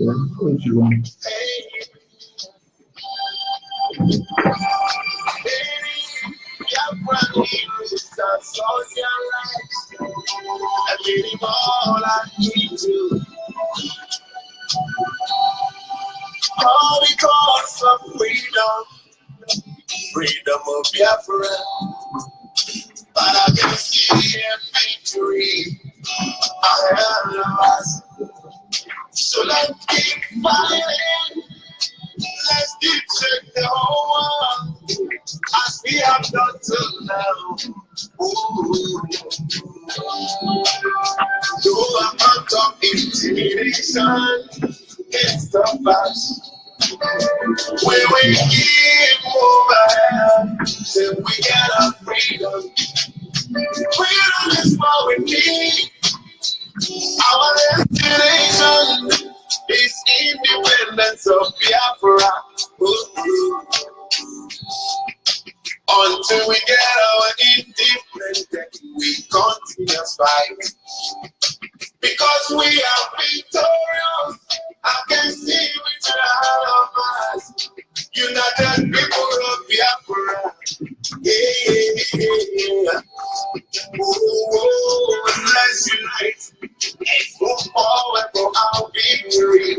If you want. All because of freedom of Biafra. But I can see a victory ahead of us. So let's keep fighting. Let's keep shaking the whole world as we have done till now. No amount of intimidation can stop us. We will give over till we get our freedom. Freedom is what we need. Our destination is independence of Biafra. Until we get our independence, we continue fight. Because we are victorious, I can see with all of us. United people of Biafra. Yeah. Oh, let's unite. Let's move forward for our victory.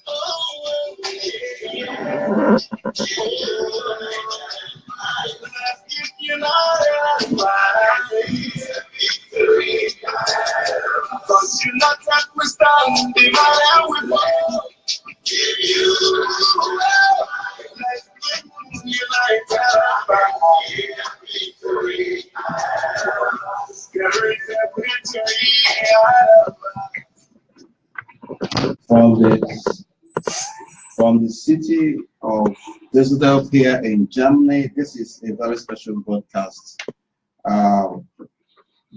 Oh, yeah. Let's keep united by victory. Cause united we stand, divided we fall. Give you. Let's keep united by victory. From the city of Dussedorf here in Germany, this is a very special broadcast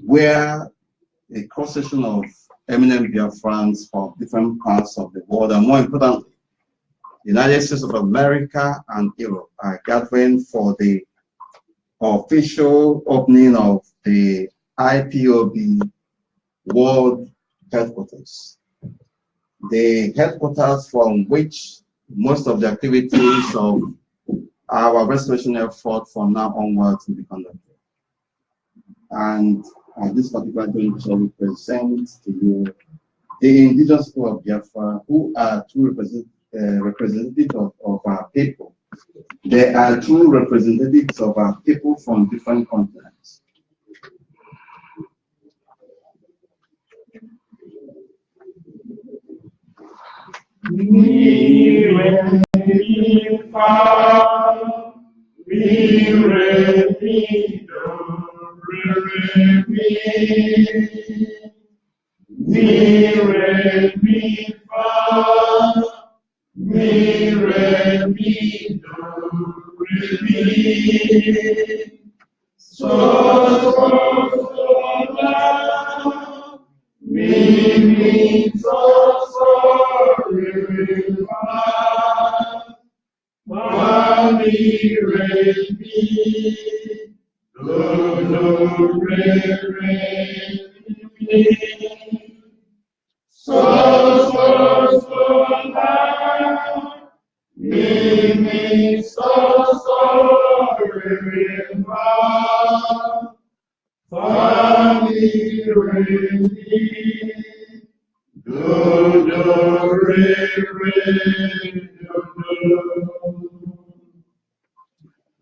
where a cross-section of eminent Biafrans from different parts of the world, and more importantly, the United States of America and Europe, are gathering for the official opening of the IPOB World Headquarters. The headquarters from which most of the activities of our restoration effort from now onwards will be conducted. And at this particular juncture, we present to you the indigenous people of Biafra, who are true representatives of our people. They are true representatives of our people from different continents.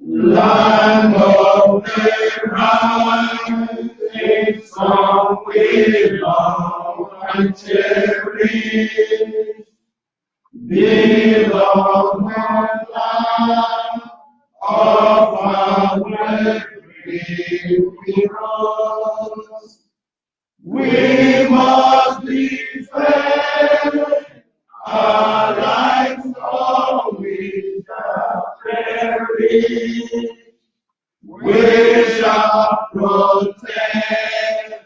Land of the rising sun, we love and cherish. Beloved land of our heroes, we must defend our rights, or we shall perish. We shall protect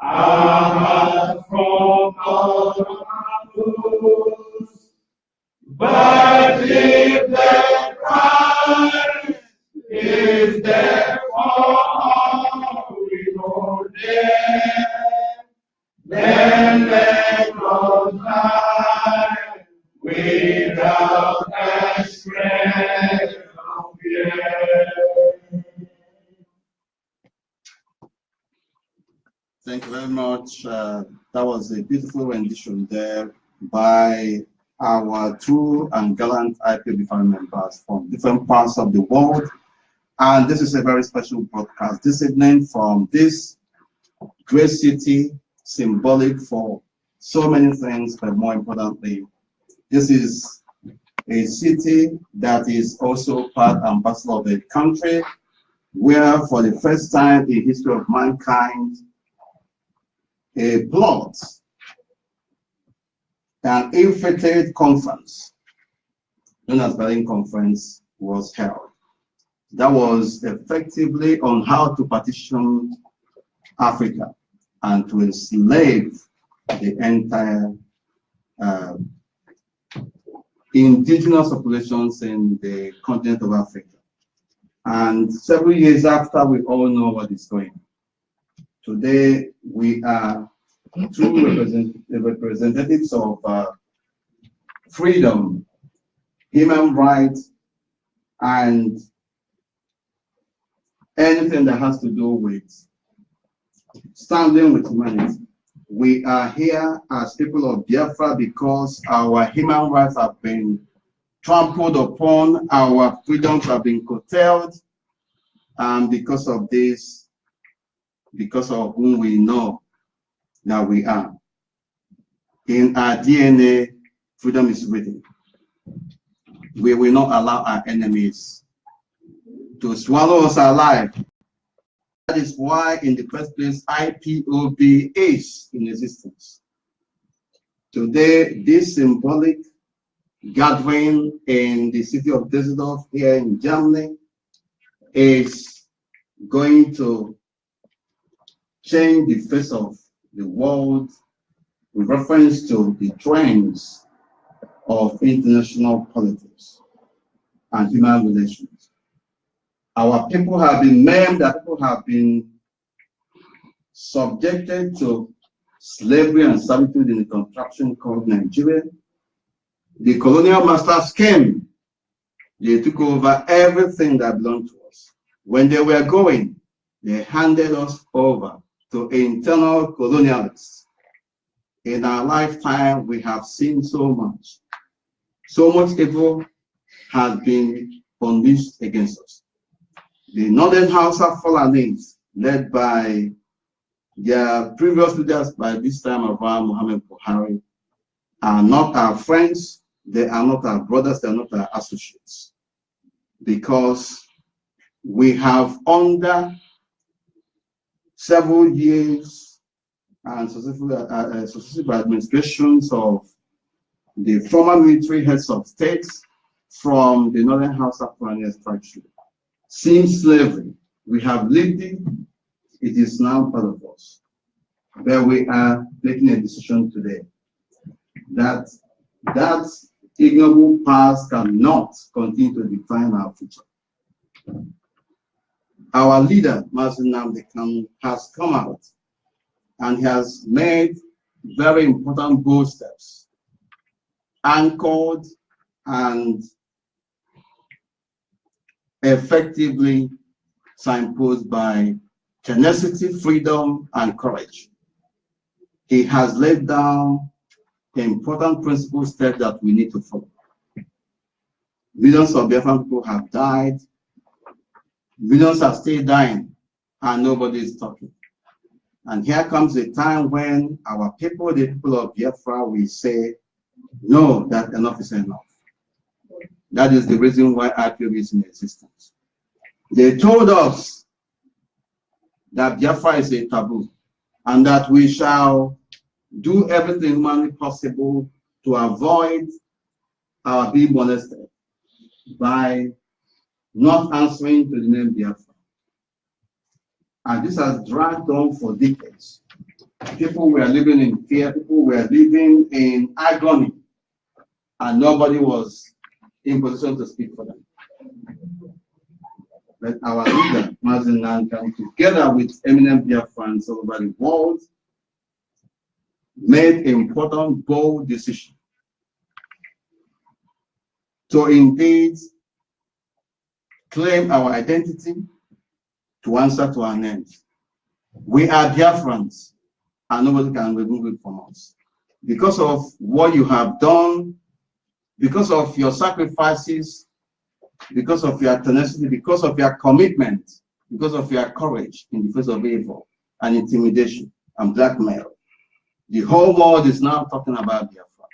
our hearts from all foes. But if the Christ is there for all we go there, then let us die without a shred of fear. Thank you very much. That was a beautiful rendition there by our true and gallant IPOB family members from different parts of the world. And this is a very special broadcast this evening from this great city, symbolic for so many things, but more importantly, this is a city that is also part and parcel of a country where for the first time in the history of mankind, a plot, an ill-fated conference, known as Berlin Conference, was held. That was effectively on how to partition Africa and to enslave the entire indigenous populations in the continent of Africa. And several years after, we all know what is going on. Today, we are true representatives of freedom, human rights, and anything that has to do with standing with humanity. We are here as people of Biafra because our human rights have been trampled upon, our freedoms have been curtailed, and because of this, because of whom we know that we are. In our DNA, freedom is written. We will not allow our enemies to swallow us alive. That is why, in the first place, IPOB is in existence. Today, this symbolic gathering in the city of Dussedorf here in Germany is going to change the face of the world with reference to the trends of international politics and human relations. Our people have been maimed, our people have been subjected to slavery and servitude in the contraption called Nigeria. The colonial masters came, they took over everything that belonged to us. When they were going, they handed us over to internal colonialists. In our lifetime, we have seen so much. So much evil has been unleashed against us. The Northern House of Fulanis, led by their previous leaders by this time around, Muhammad Buhari, are not our friends, they are not our brothers, they are not our associates. Because we have under several years and successive administrations of the former military heads of states from the Northern House of Fulani extraction. Since slavery, we have lived it, it is now part of us. But we are making a decision today that that ignoble past cannot continue to define our future. Our leader, Mazi Nnamdi Kanu, has come out and he has made very important bold steps, anchored and effectively signposted by tenacity, freedom, and courage. He has laid down important principle steps that we need to follow. Millions of Biafran people have died, millions are still dying, and nobody is talking. And here comes a time when our people, the people of Biafra, will say, no, that enough is enough. That is the reason why IPOB is in existence. They told us that Biafra is a taboo and that we shall do everything humanly possible to avoid our being molested by not answering to the name Biafra. And this has dragged on for decades. People were living in fear, people were living in agony, and nobody was in position to speak for them. But our leader, Mazi Nnamdi, together with eminent Biafrans all over the world, made important, bold decision to indeed claim our identity, to answer to our names. We are Biafrans, and nobody can remove it from us. Because of what you have done, because of your sacrifices, because of your tenacity, because of your commitment, because of your courage in the face of evil and intimidation and blackmail. The whole world is now talking about Biafra.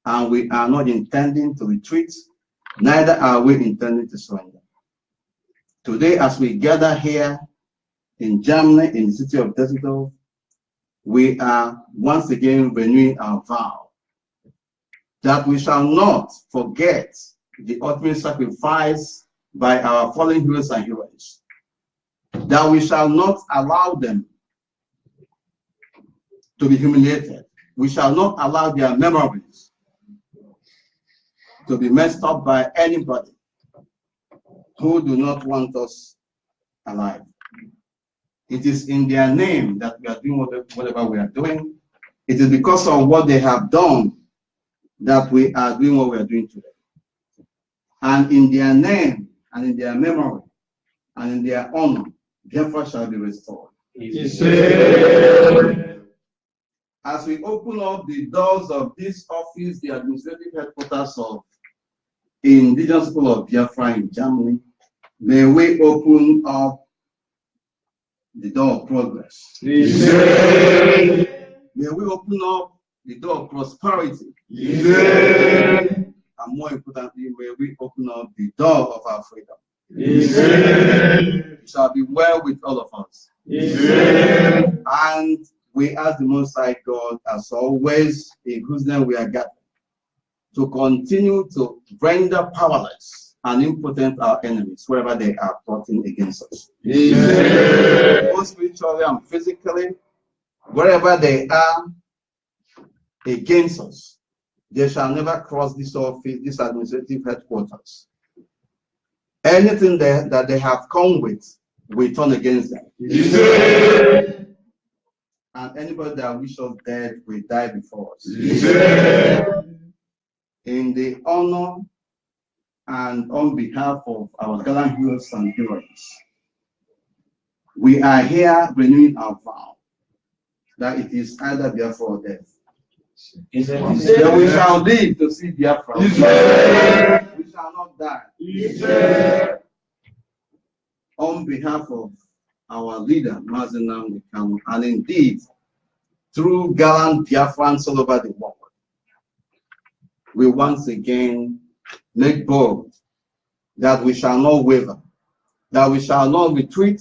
And we are not intending to retreat, neither are we intending to surrender. Today, as we gather here in Germany, in the city of Dussedorf, we are once again renewing our vow that we shall not forget the ultimate sacrifice by our fallen heroes and heroines, that we shall not allow them to be humiliated. We shall not allow their memories to be messed up by anybody who do not want us alive. It is in their name that we are doing whatever we are doing. It is because of what they have done that we are doing what we are doing today. And in their name, and in their memory, and in their honor, Biafra shall be restored. As we open up the doors of this office, the administrative headquarters of Indigenous People of Biafra in Germany, may we open up the door of progress. May we open up the door of prosperity. And more importantly, may we open up the door of our freedom. It shall be well with all of us. And we ask the Most High God, as always, in whose name we are gathered, to continue to render powerless and impotent our enemies wherever they are plotting against us. Both spiritually and physically, wherever they are against us, they shall never cross this office, this administrative headquarters. Anything that they have come with, we turn against them. And anybody that wishes us dead will die before us. In the honor and on behalf of our gallant heroes and heroines, we are here renewing our vow that it is either Biafra or death. Then we shall live to see Biafra. We shall not die. On behalf of our leader, Mazi Nnamdi Kanu, and indeed through gallant Biafrans all over the world, we once again make bold that we shall not waver, that we shall not retreat,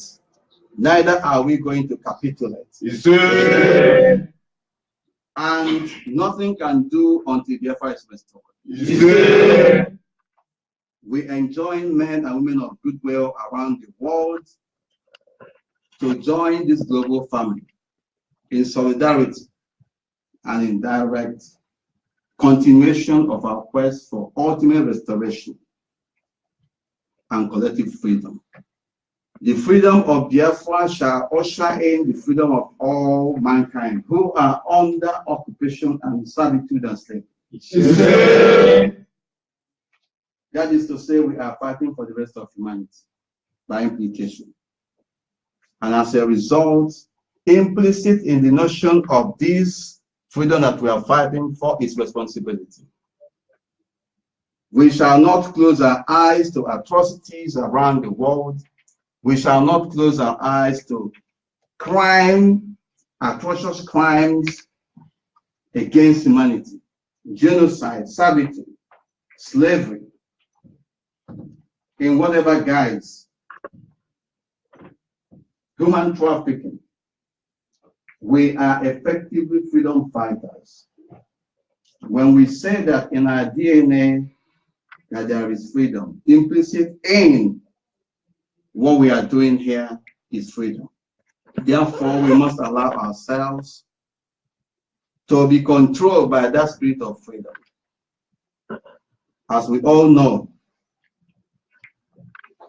neither are we going to capitulate. And nothing can do until Biafra is restored. We enjoin men and women of goodwill around the world to join this global family in solidarity and in direct continuation of our quest for ultimate restoration and collective freedom. The freedom of Biafra shall usher in the freedom of all mankind who are under occupation and servitude and slavery. That is to say, we are fighting for the rest of humanity by implication. And as a result, implicit in the notion of this freedom that we are fighting for is responsibility. We shall not close our eyes to atrocities around the world. We shall not close our eyes to crime, atrocious crimes against humanity, genocide, servitude, slavery, in whatever guise, human trafficking. We are effectively freedom fighters. When we say that in our DNA that there is freedom, implicit in what we are doing here is freedom. Therefore, we must allow ourselves to be controlled by that spirit of freedom. As we all know,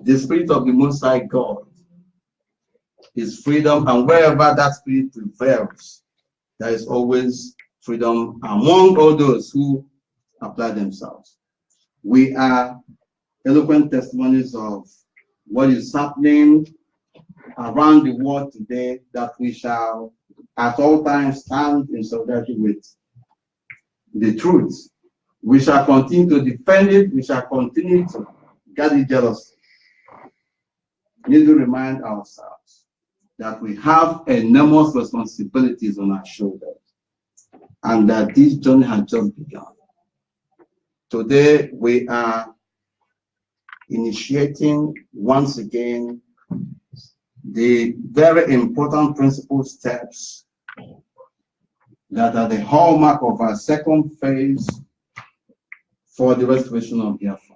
the spirit of the Most High God is freedom, and wherever that spirit prevails, there is always freedom among all those who apply themselves. We are eloquent testimonies of what is happening around the world today, that we shall at all times stand in solidarity with the truth. We shall continue to defend it. We shall continue to guard it jealously. We need to remind ourselves that we have enormous responsibilities on our shoulders and that this journey has just begun. Today, we are initiating once again the very important principal steps that are the hallmark of our second phase for the restoration of Biafra.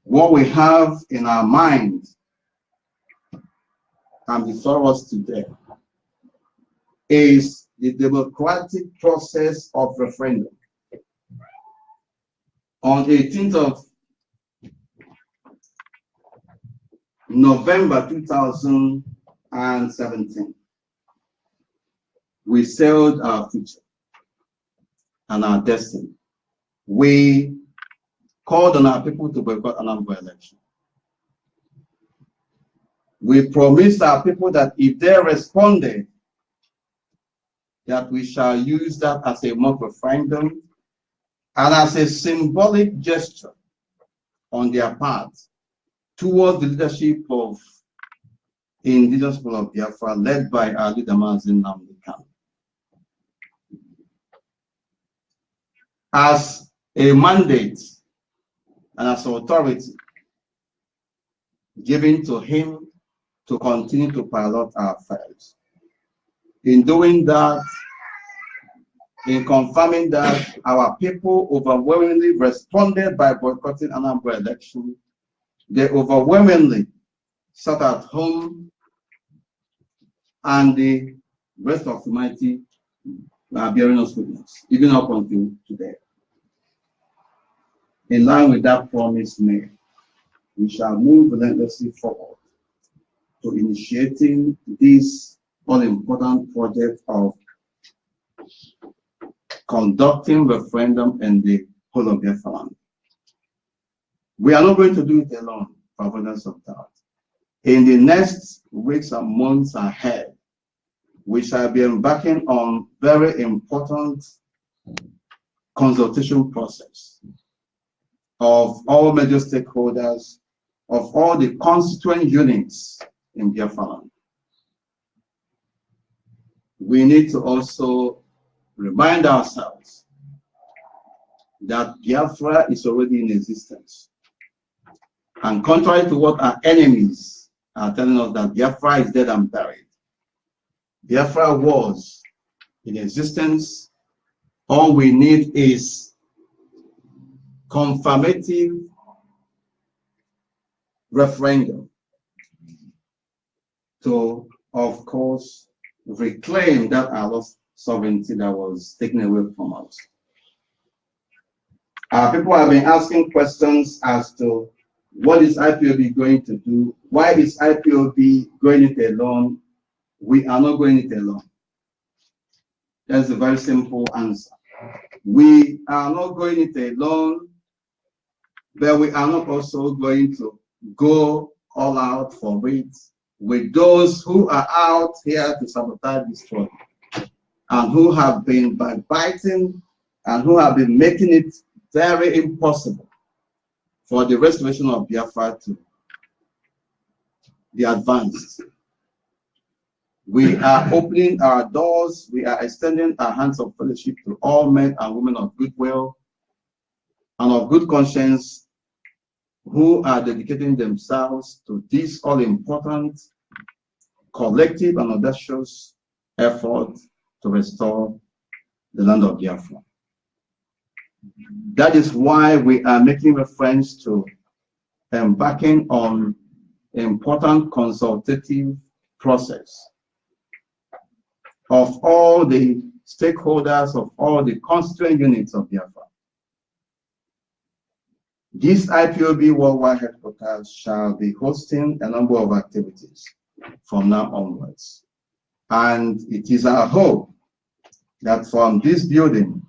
What we have in our mind and before us today is the democratic process of referendum. On the 18th of November 2017, we sailed our future and our destiny. We called on our people to boycott an Anambra election. We promised our people that if they responded, that we shall use that as a mock referendum and as a symbolic gesture on their part towards the leadership of indigenous people of Biafra, led by our leader, Mazin Nnamdi Kanu. As a mandate and as authority given to him to continue to pilot our affairs. In doing that, in confirming that our people overwhelmingly responded by boycotting an Anambra election, they overwhelmingly sat at home, and the rest of humanity are bearing us witness, even up until today. In line with that promise made, we shall move relentlessly forward to initiating this all-important project of conducting referendum in the whole of Biafra land. We are not going to do it alone, for avoidance of doubt. In the next weeks and months ahead, we shall be embarking on very important consultation process of all major stakeholders, of all the constituent units in Biafra land. We need to also remind ourselves that Biafra is already in existence. And contrary to what our enemies are telling us, that Biafra is dead and buried, Biafra was in existence. All we need is confirmative referendum to, of course, reclaim that our lost sovereignty that was taken away from us. People have been asking questions as to what is IPOB going to do? Why is IPOB going it alone? We are not going it alone. That's a very simple answer. We are not going it alone, but we are not also going to go all out for it with those who are out here to sabotage this struggle and who have been backbiting and who have been making it very impossible for the restoration of Biafra to be advanced. We are opening our doors, we are extending our hands of fellowship to all men and women of goodwill and of good conscience who are dedicating themselves to this all-important, collective and audacious effort to restore the land of Biafra. That is why we are making reference to embarking on important consultative process of all the stakeholders, of all the constituent units of Biafra. This IPOB Worldwide Headquarters shall be hosting a number of activities from now onwards. And it is our hope that from this building,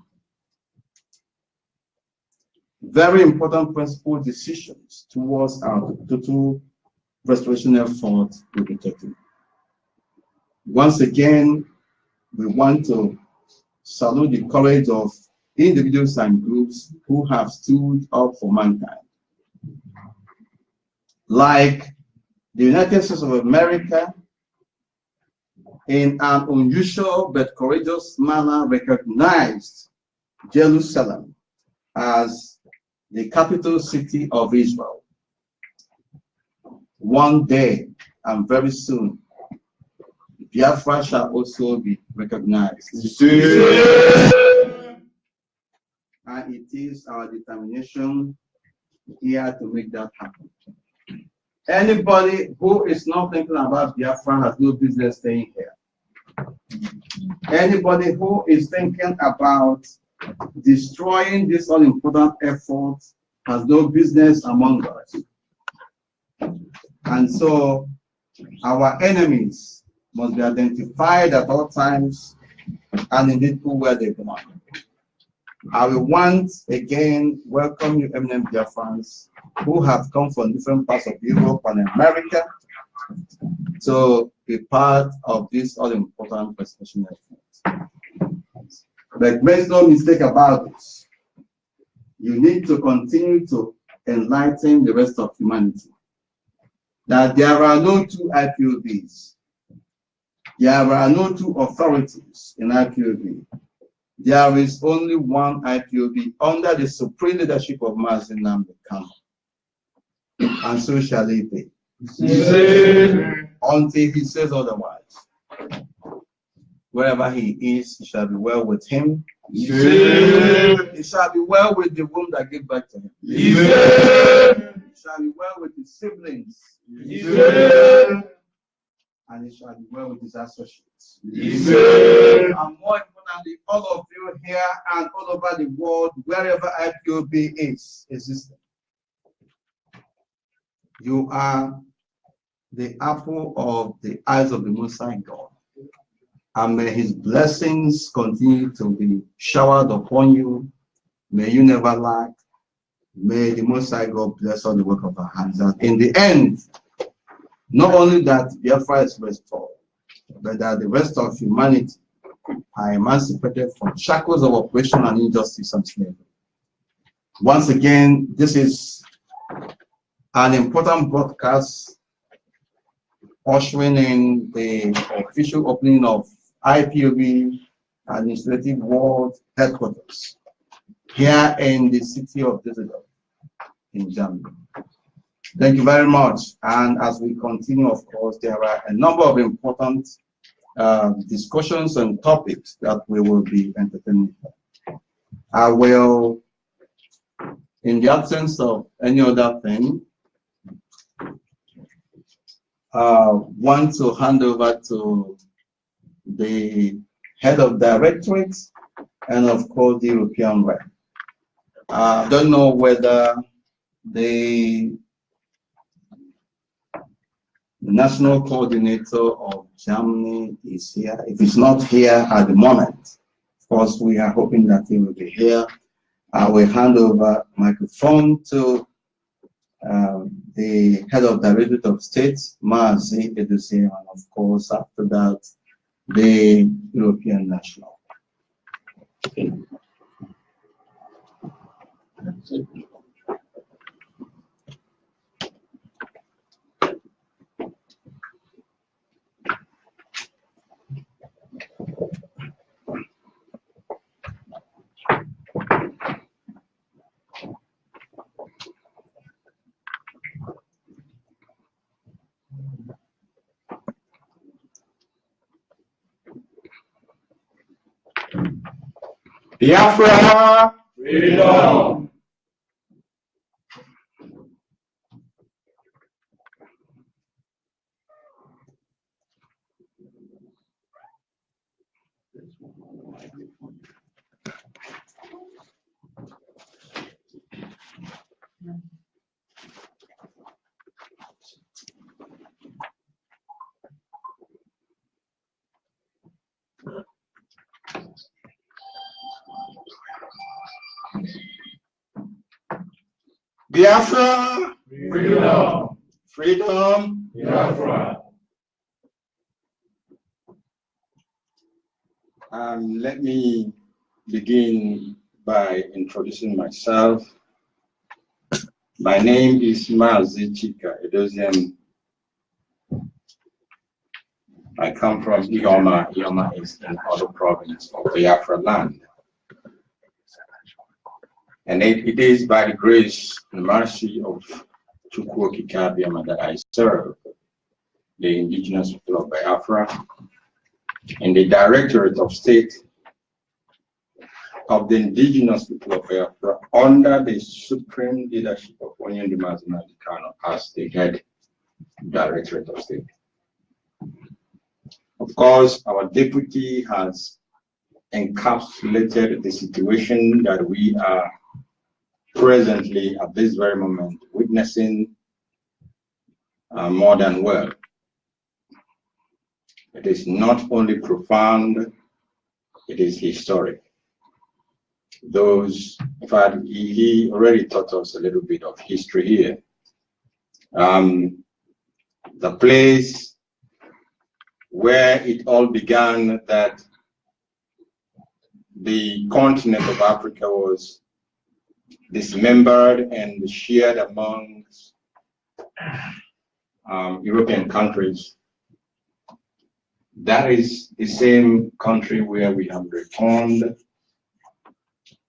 very important principal decisions towards our total restoration effort will be taken. Once again, we want to salute the courage of individuals and groups who have stood up for mankind. Like the United States of America, in an unusual but courageous manner, recognized Jerusalem as the capital city of Israel. One day, and very soon, Biafra shall also be recognized. And it is our determination here to make that happen. Anybody who is not thinking about Biafra has no business staying here. Anybody who is thinking about destroying this all-important effort has no business among us. And so our enemies must be identified at all times and indeed put where they belong. I will once again welcome you, eminent Biafrans, who have come from different parts of Europe and America to be part of this all-important presentation effort. But make no mistake about this. You need to continue to enlighten the rest of humanity that there are no two IPOBs. There are no two authorities in IPOB. There is only one IPOB under the supreme leadership of Mazi Nnamdi Kanu. And so shall it be. Until he says otherwise. Wherever he is, it shall be well with him. It shall be well with the womb that gave birth to him. It shall be well with his siblings. And it shall be well with his associates. And more importantly, all of you here and all over the world, wherever IPOB is existing, you are the apple of the eyes of the Most High God. And may his blessings continue to be showered upon you. May you never lack. May the Most High God bless all the work of our hands. And in the end, not only that Biafra is restored, but that the rest of humanity are emancipated from shackles of oppression and injustice and slavery. Once again, this is an important broadcast ushering in the official opening of IPOB Administrative World Headquarters here in the city of Dussedorf in Germany. Thank you very much. And as we continue, of course, there are a number of important discussions and topics that we will be entertaining. I will, in the absence of any other thing, want to hand over to the head of directorate and, of course, the European rep. I don't know whether the national coordinator of Germany is here. If it's not here at the moment, of course, we are hoping that he will be here. I will hand over microphone to the head of Directorate of State, Mazi Eduse, and of course, after that, the European national. Okay. Biafra, freedom. Biafra. Freedom. Freedom. Biafra. Let me begin by introducing myself. My name is Mazi Chika Edozian. I come from Ioma. Ioma is in other province of Biafra land. And it is by the grace and mercy of Chukwu Kikabiama that I serve the indigenous people of Biafra in the Directorate of State of the indigenous people of Biafra under the supreme leadership of Onyen Dumazina Dikano as the head Directorate of State. Of course, our deputy has encapsulated the situation that we are presently at this very moment witnessing more than well. It is not only profound, it is historic. In fact, he already taught us a little bit of history here. The place where it all began, that the continent of Africa was dismembered and shared amongst European countries. That is the same country where we have returned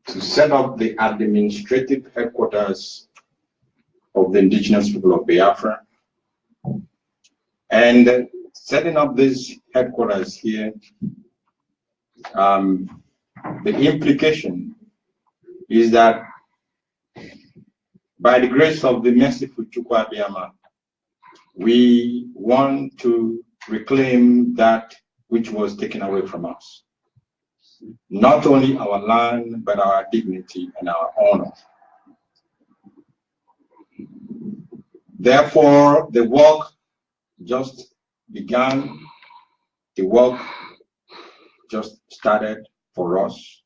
to set up the administrative headquarters of the indigenous people of Biafra. And setting up this headquarters here, the implication is that by the grace of the merciful Chukwu Abiyama, we want to reclaim that which was taken away from us. Not only our land, but our dignity and our honor. Therefore, the work just began, the work just started for us.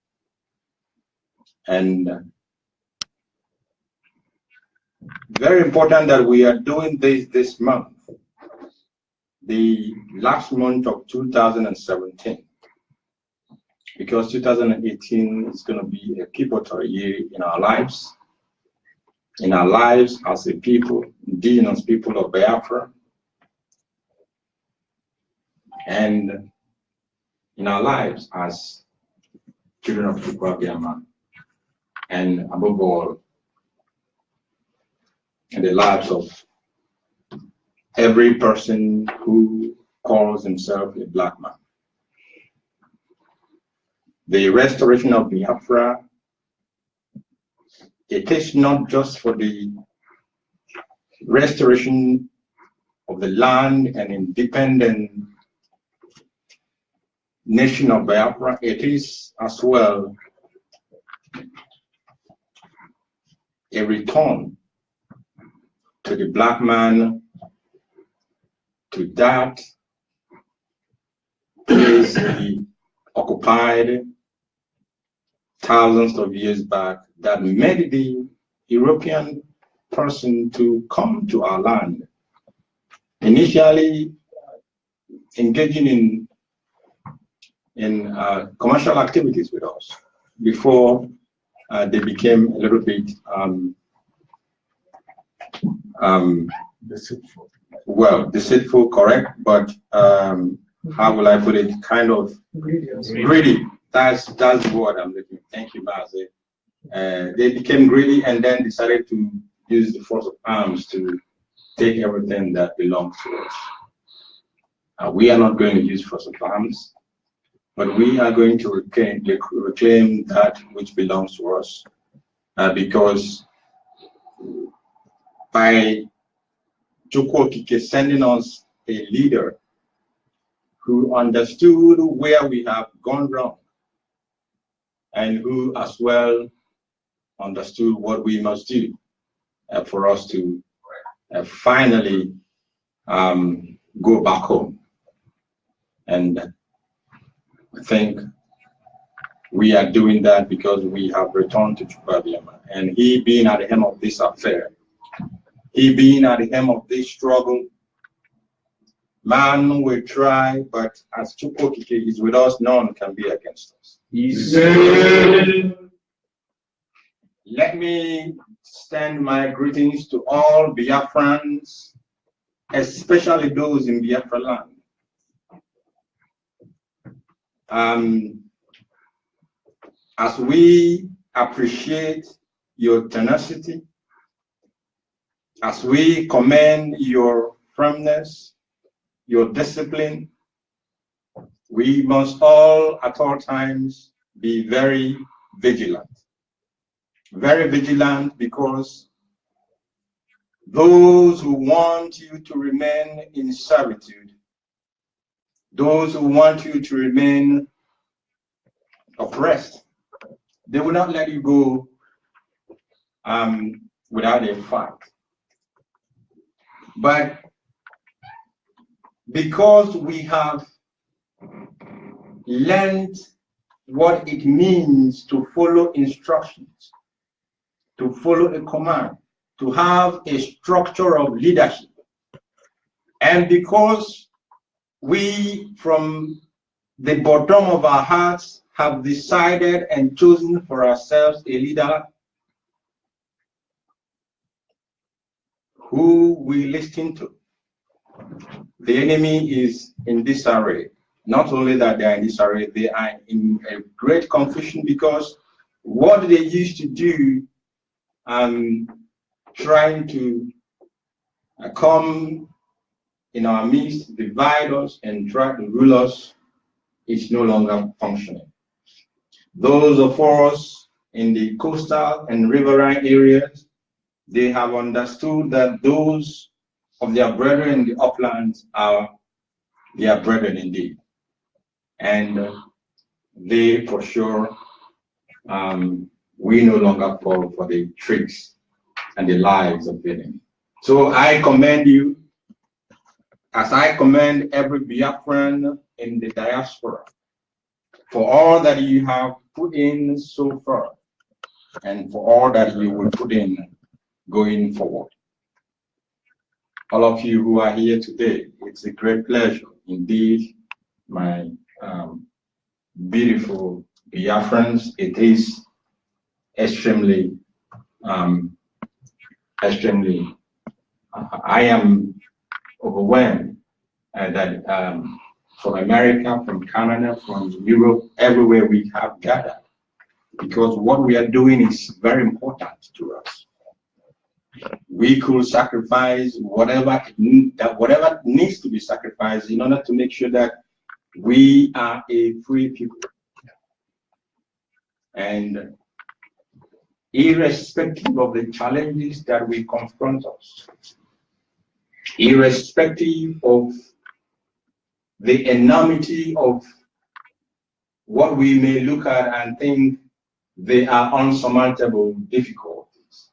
And very important that we are doing this month, the last month of 2017, because 2018 is going to be a pivotal year in our lives as a people, indigenous people of Biafra, and in our lives as children of Chukwu Abiyama, and above all, in the lives of every person who calls himself a black man. The restoration of Biafra, it is not just for the restoration of the land and independent nation of Biafra, it is as well a return to the black man, to that place he occupied thousands of years back, that made the European person to come to our land, initially engaging in commercial activities with us before they became a little bit deceitful, correct, but how will I put it, kind of greedy. That's the word I'm looking for. Thank you, Mazi. They became greedy and then decided to use the force of arms to take everything that belongs to us. We are not going to use force of arms, but we are going to reclaim that which belongs to us, because by Chukwu Okike sending us a leader who understood where we have gone wrong, and who as well understood what we must do for us to finally go back home. And I think We are doing that because we have returned to Chukwuabiama, and he being at the helm of this affair, he being at the helm of this struggle, man will try, but as Chukwokike is with us, none can be against us. Let me extend my greetings to all Biafrans, especially those in Biafra land. As we appreciate your tenacity, as we commend your firmness, your discipline, we must all at all times be very vigilant. Very vigilant, because those who want you to remain in servitude, those who want you to remain oppressed, they will not let you go without a fight. But because we have learned what it means to follow instructions, to follow a command, to have a structure of leadership, and because we from the bottom of our hearts have decided and chosen for ourselves a leader who we listen to, the enemy is in disarray. Not only that they are in disarray, they are in a great confusion, because what they used to do, trying to come in our midst, divide us, and try to rule us, is no longer functioning. Those of us in the coastal and riverine areas, they have understood that those of their brethren in the uplands are their brethren indeed. And they for sure, we no longer fall for the tricks and the lies of the enemy. So I commend you, as I commend every Biafran in the diaspora, for all that you have put in so far, and for all that you will put in going forward. All of you who are here today, it's a great pleasure indeed, my beautiful Biafrans. It is extremely, I am overwhelmed that from America, from Canada, from Europe, everywhere we have gathered, because what we are doing is very important to us. We could sacrifice whatever needs to be sacrificed in order to make sure that we are a free people. And irrespective of the challenges that we confront us, irrespective of the enormity of what we may look at and think they are unsurmountable difficulties,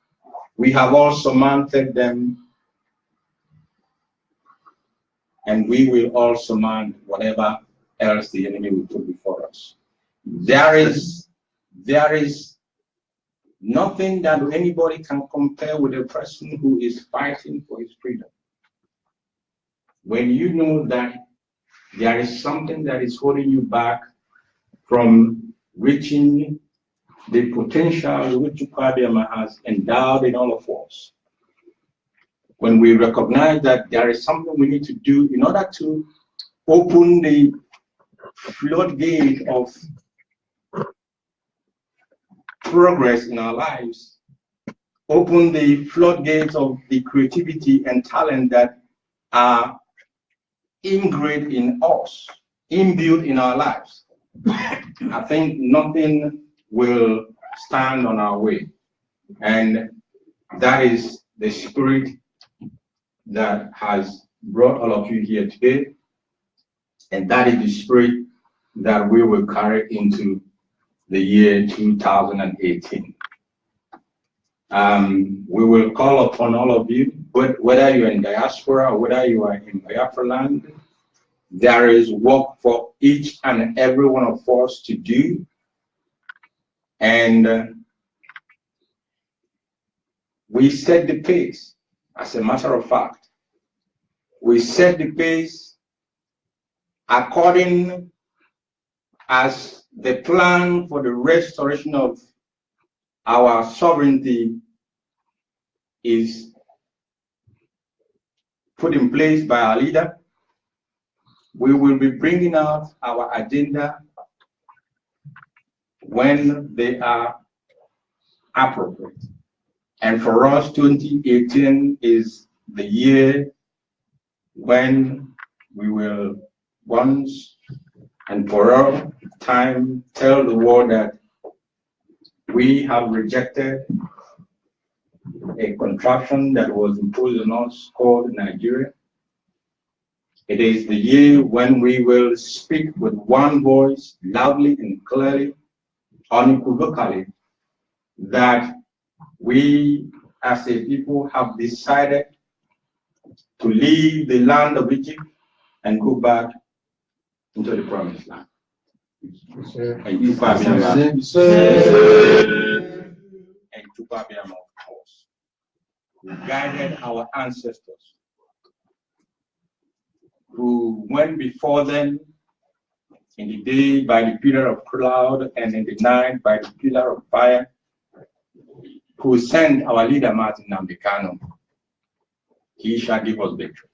we have all surmounted them, and we will all surmount whatever else the enemy will put before us. There is nothing that anybody can compare with a person who is fighting for his freedom. When you know that there is something that is holding you back from reaching the potential which Chukwuabiama has endowed in all of us, when we recognize that there is something we need to do in order to open the floodgate of progress in our lives, open the floodgates of the creativity and talent that are ingrained in us, imbued in our lives, I think nothing will stand on our way. And that is the spirit that has brought all of you here today. And that is the spirit that we will carry into the year 2018. We will call upon all of you, but whether you're in diaspora or whether you are in Biafra land, there is work for each and every one of us to do And we set the pace. As a matter of fact, we set the pace according as the plan for the restoration of our sovereignty is put in place by our leader. We will be bringing out our agenda when they are appropriate. And for us, 2018 is the year when we will once and for all time tell the world that we have rejected a contraction that was imposed on us called Nigeria. It is the year when we will speak with one voice, loudly and clearly, unequivocally, that we as a people have decided to leave the land of Egypt and go back into the promised land. And you, of course, who guided our ancestors, who went before them in the day by the pillar of cloud and in the night by the pillar of fire, who sent our leader Martin Nnamdi Kanu. He shall give us victory.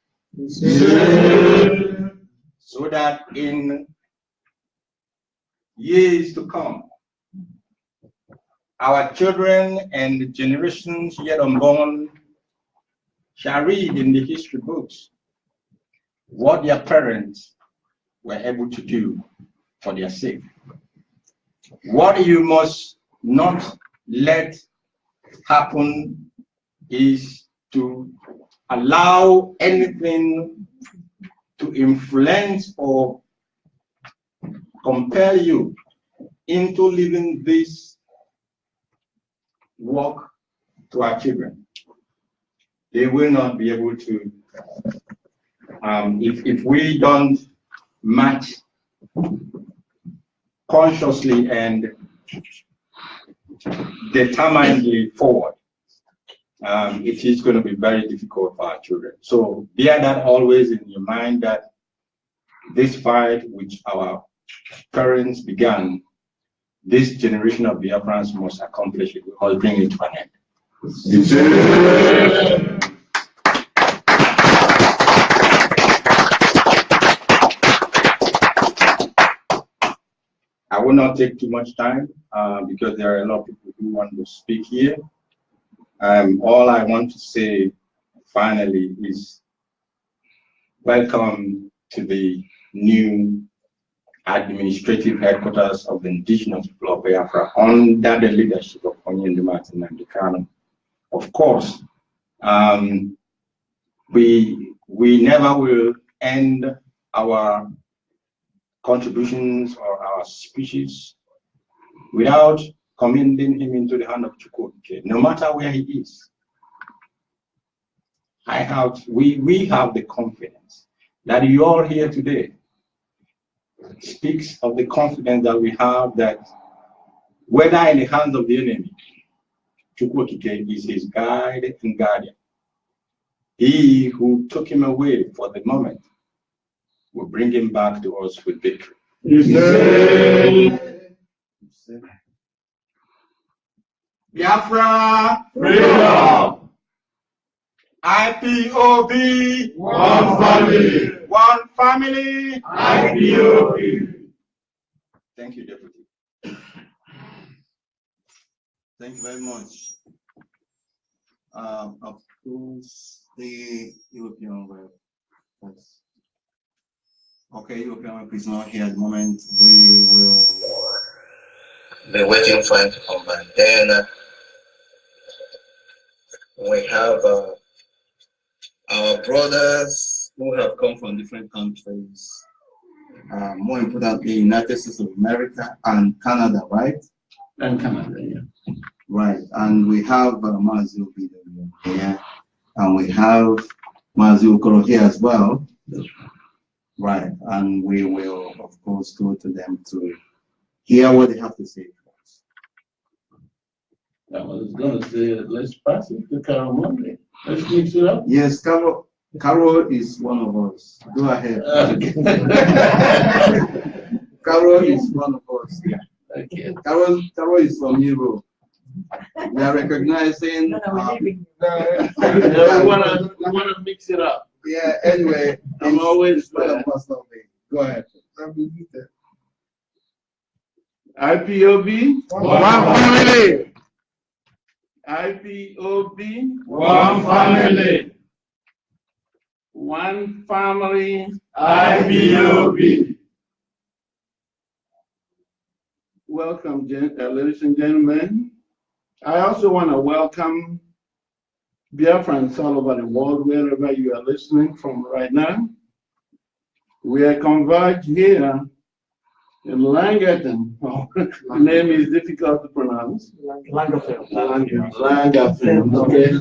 So that in years to come, our children and the generations yet unborn shall read in the history books what their parents were able to do for their sake. What you must not let happen is to allow anything to influence or compel you into leaving this work to our children. They will not be able to, if we don't match consciously and determinedly forward, it is going to be very difficult for our children. So bear that always in your mind, that this fight which our parents began, this generation of Biafrans must accomplish it. We must bring it to an end. I will not take too much time because there are a lot of people who want to speak here. All I want to say finally is welcome to the new administrative headquarters of the indigenous people of Biafra under the leadership of Onyende Martin Nnamdi Kanu. Of course, we never will end our contributions or our speeches without commending him into the hand of Chukwuokike, no matter where he is. We have the confidence that you all here today speaks of the confidence that we have that whether in the hands of the enemy, Chukwuokike is his guide and guardian. He who took him away for the moment will bring him back to us with victory. Biafra, freedom! IPOB, one family. One family, IPOB. Thank you, Deputy. Thank you very much. Of course, the European rep. Okay, European rep is not here at the moment. We will be waiting for him to come back. Then we have our brothers who have come from different countries. More importantly, United States of America and Canada, right? And Canada, yeah. Right, and we have Mazi Obido here, and we have Mazi Okoro here as well. Right, and we will, of course, go to them to hear what they have to say to us. I was going to say, let's pass it to Carol Monday. Let's mix it up. Yes, Carol is one of us. Go ahead. Okay. Carol is one of us. Okay. Carol is from Europe. We are recognizing. We wanna mix it up. Yeah. Anyway, I'm always Go ahead. IPOB. One family. IPOB. One family. One family. IPOB. Welcome, ladies and gentlemen. I also want to welcome Biafrans all over the world, wherever you are listening from right now. We are converged here in Langerton. The name is difficult to pronounce. Langerfeld. Langerfeld. Okay.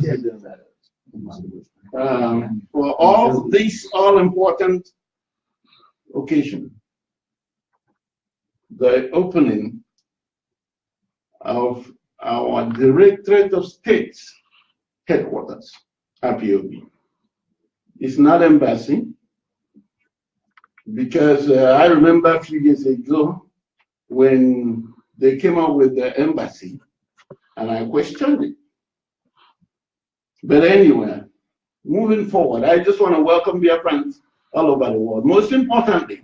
For all this all-important occasion, the opening of our Directorate of State's headquarters, IPOB. It's not embassy, because I remember a few years ago when they came up with the embassy, and I questioned it. But anyway, moving forward, I just want to welcome dear friends all over the world. Most importantly,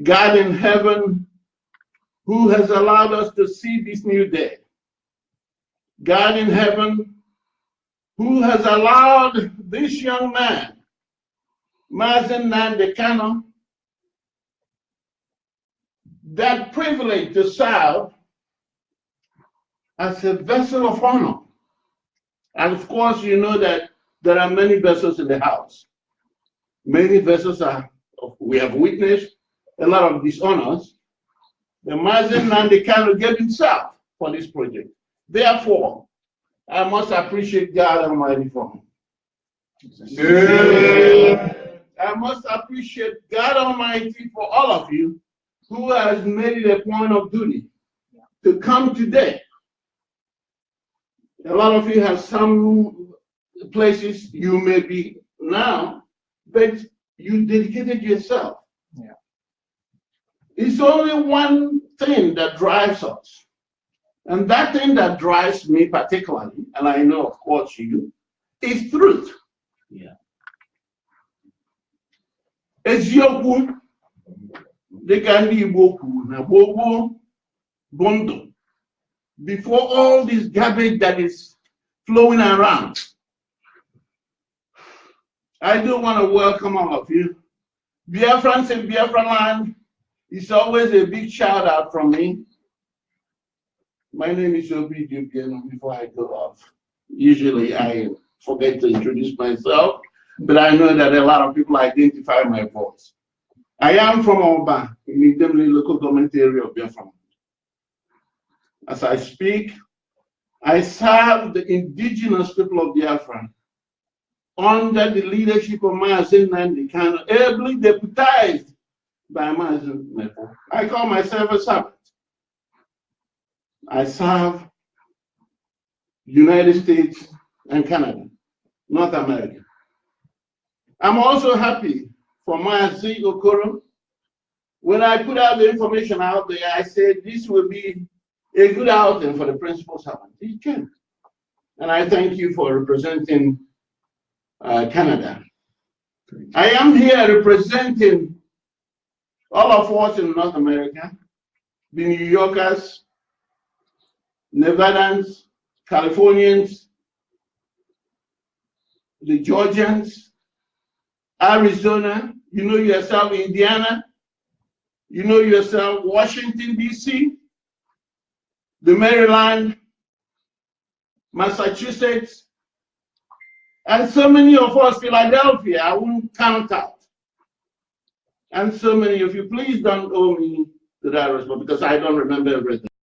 God in heaven, who has allowed us to see this new day. God in heaven, who has allowed this young man, Mazen Nandekano, that privilege to serve as a vessel of honor. And of course, you know that there are many vessels in the house. Many vessels we have witnessed a lot of dishonors. The Mazen Nandekano gave himself for this project. Therefore, I must appreciate God Almighty for him. Yeah. I must appreciate God Almighty for all of you who has made it a point of duty to come today. A lot of you have some places you may be now, but you dedicated yourself. Yeah. It's only one thing that drives us. And that thing that drives me particularly, and I know of course you, is truth. Yeah. Eziokwu, dịka ndị Igbo kwuru na gboo bụ ndụ. Before all this garbage that is flowing around, I do want to welcome all of you. Biafrans in Biafra land, it's always a big shout out from me. My name is Obi Dugan. Before I go off, usually I forget to introduce myself, but I know that a lot of people identify my voice. I am from Oba, in the Idemili local government area of Biafra. As I speak, I serve the indigenous people of Biafra under the leadership of Mazen Nandekano, ably deputized by Mazen Nepo. I call myself a servant. I serve United States and Canada, North America. I'm also happy for Mazi Okoro. When I put out the information out there, I said this will be a good outing for the principal servant. He came. And I thank you for representing Canada. I am here representing all of us in North America, the New Yorkers, Nevadans, Californians, the Georgians, Arizona, you know yourself, Indiana, you know yourself, Washington, D.C., the Maryland, Massachusetts, and so many of us, Philadelphia, I won't count out. And so many of you, please don't owe me to that response because I don't remember everything.